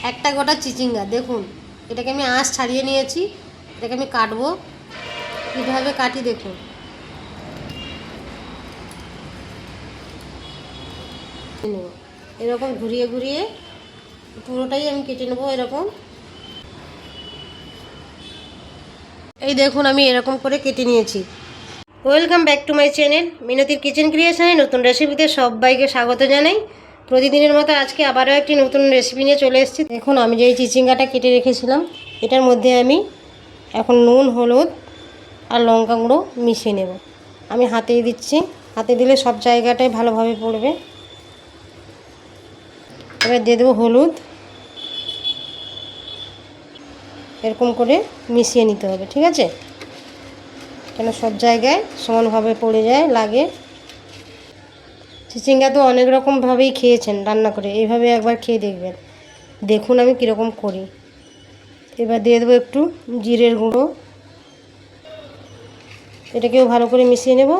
একটা গোটা চিচিঙ্গা দেখুন, এটাকে আমি আঁশ ছাড়িয়ে নিয়েছি। এটাকে আমি কাটবো, কীভাবে কাটি দেখুন। এরকম ঘুরিয়ে ঘুরিয়ে পুরোটাই আমি কেটে নেবো এরকম। এই দেখুন আমি এরকম করে কেটে নিয়েছি। Welcome back to my channel মিনতির কিচেন ক্রিয়েশনে নতুন রেসিপিতে সবাইকে স্বাগত জানাই। প্রতিদিনের মতো আজকে আবারও একটি নতুন রেসিপি নিয়ে চলে এসেছি। দেখুন আমি যে চিচিঙ্গাটা কেটে রেখেছিলাম, এটার মধ্যে আমি এখন নুন, হলুদ আর লঙ্কা গুঁড়ো মিশিয়ে নেব। আমি হাতেই দিচ্ছি, হাতে দিলে সব জায়গাটাই ভালোভাবে পড়বে। এবার দিয়ে দেবো হলুদ, এরকম করে মিশিয়ে নিতে হবে, ঠিক আছে, কেন সব জায়গায় সমানভাবে পড়ে যায় লাগে। চিচিঙ্গা তো অনেক রকমভাবেই খেয়েছেন রান্না করে, এইভাবে একবার খেয়ে দেখবেন। দেখুন আমি কীরকম করি। এবার দিয়ে দেবো একটু জিরের গুঁড়ো, এটাকেও ভালো করে মিশিয়ে নেব।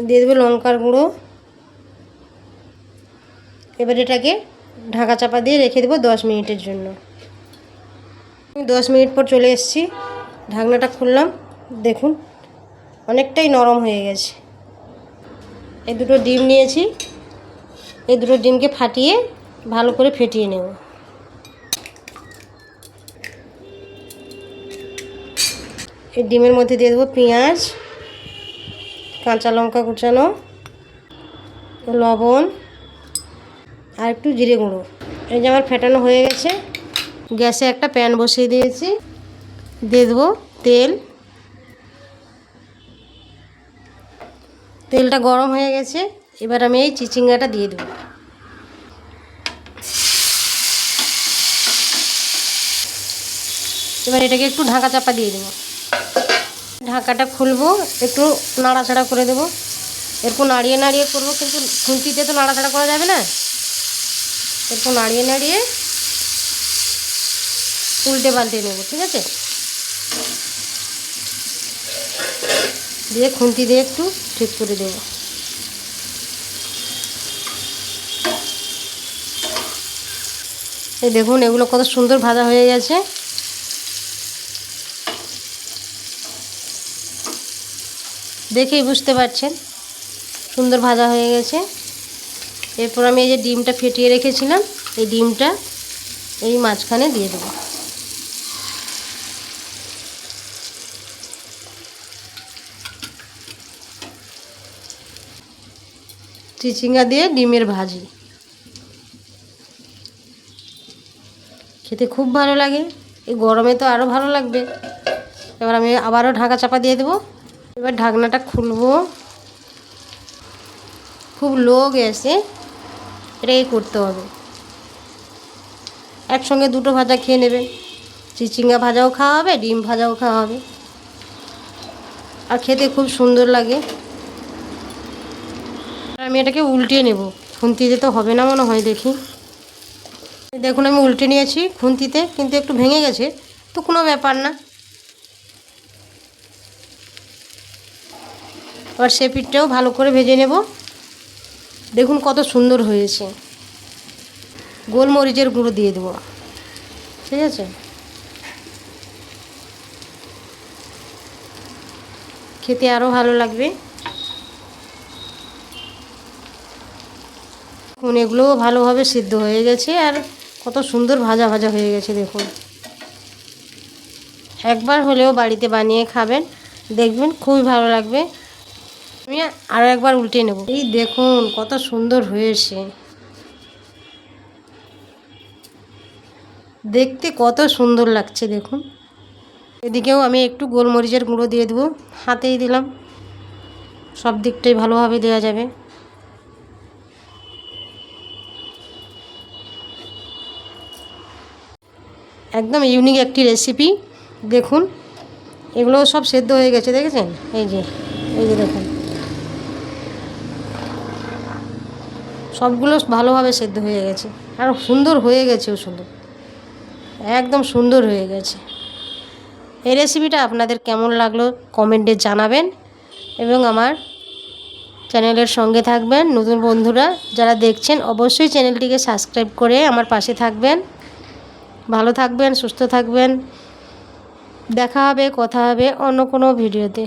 দিয়ে দেবো লঙ্কার গুঁড়ো। এবার এটাকে ঢাকা চাপা দিয়ে রেখে দেবো 10 মিনিটের জন্য। 10 মিনিট পর চলে এসেছি, ঢাকনাটা খুললাম, দেখুন অনেকটাই নরম হয়ে গেছে। এই দুটো ডিম নিয়েছি, এই দুটো ডিমকে ফাটিয়ে ভালো করে ফেটিয়ে নেব। এই ডিমের মধ্যে দিয়ে দেবো পেঁয়াজ, কাঁচা লঙ্কা কুচানো, লবণ আর একটু জিরে গুঁড়ো। এই যে আমার ফেটানো হয়ে গেছে। গ্যাসে একটা প্যান বসিয়ে দিয়েছি, দিয়ে দেবো তেল। তেলটা গরম হয়ে গেছে, এবার আমি এই চিচিঙ্গাটা দিয়ে দেবো। এবার এটাকে একটু ঢাকা চাপা দিয়ে দেবো। ঢাকাটা খুলবো, একটু নাড়াচাড়া করে দেবো। এরকম নাড়িয়ে নাড়িয়ে করবো, কিন্তু খুন্তিতে তো নাড়াচাড়া করা যাবে না। এরকম নাড়িয়ে নাড়িয়ে উল্টে পাল্টে নেবো, ঠিক আছে। দিয়ে খুন্তি দিয়ে একটু ঠিক করে দেবো। এই দেখুন এগুলো কত সুন্দর ভাজা হয়ে গেছে। দেখেই বুঝতে পারছেন সুন্দর ভাজা হয়ে গেছে। এরপর আমি এই যে ডিমটা ফেটিয়ে রেখেছিলাম, এই ডিমটা এই মাঝখানে দিয়ে দেবো। চিচিঙ্গা দিয়ে ডিমের ভাজি খেতে খুব ভালো লাগে, এই গরমে তো আরও ভালো লাগবে। এবার আমি আবারও ঢাকা চাপা দিয়ে দেবো। এবার ঢাকনাটা খুলবো, খুব লো গ্যাসে এটাই করতে হবে। একসঙ্গে দুটো ভাজা খেয়ে নেবেন, চিচিঙ্গা ভাজাও খাওয়া হবে, ডিম ভাজাও খাওয়া হবে, আর খেতে খুব সুন্দর লাগে। আমি এটাকে উল্টিয়ে নেব, খুন্তিতে তো হবে না মনে হয়, দেখি। দেখুন আমি উল্টে নিয়েছি খুন্তিতে, কিন্তু একটু ভেঙে গেছে, তো কোনো ব্যাপার না। আবার সে পিঠটাও ভালো করে ভেজে নেব। দেখুন কত সুন্দর হয়েছে। গোলমরিচের গুঁড়ো দিয়ে দেবো, ঠিক আছে। খেতে আরও ভালো লাগবে। দেখুন এগুলোও ভালোভাবে সিদ্ধ হয়ে গেছে, আর কত সুন্দর ভাজা ভাজা হয়ে গেছে। দেখুন একবার হলেও বাড়িতে বানিয়ে খাবেন, দেখবেন খুবই ভালো লাগবে। আমি আরও একবার উল্টে নেব। এই দেখুন কত সুন্দর হয়েছে, দেখতে কত সুন্দর লাগছে দেখুন। এদিকেও আমি একটু গোলমরিচের গুঁড়ো দিয়ে দেবো, হাতেই দিলাম, সব দিকটাই ভালোভাবে দেওয়া যাবে। একদম ইউনিক একটি রেসিপি। দেখুন এগুলো সব সেদ্ধ হয়ে গেছে, দেখেছেন? এই যে দেখুন সবগুলো ভালোভাবে সেদ্ধ হয়ে গেছে, আর সুন্দর হয়ে গেছেও, সুন্দর, একদম সুন্দর হয়ে গেছে। এই রেসিপিটা আপনাদের কেমন লাগলো কমেন্টে জানাবেন, এবং আমার চ্যানেলের সঙ্গে থাকবেন। নতুন বন্ধুরা যারা দেখছেন অবশ্যই চ্যানেলটিকে সাবস্ক্রাইব করে আমার পাশে থাকবেন। ভালো থাকবেন, সুস্থ থাকবেন। দেখা হবে, কথা হবে অন্য কোনো ভিডিওতে।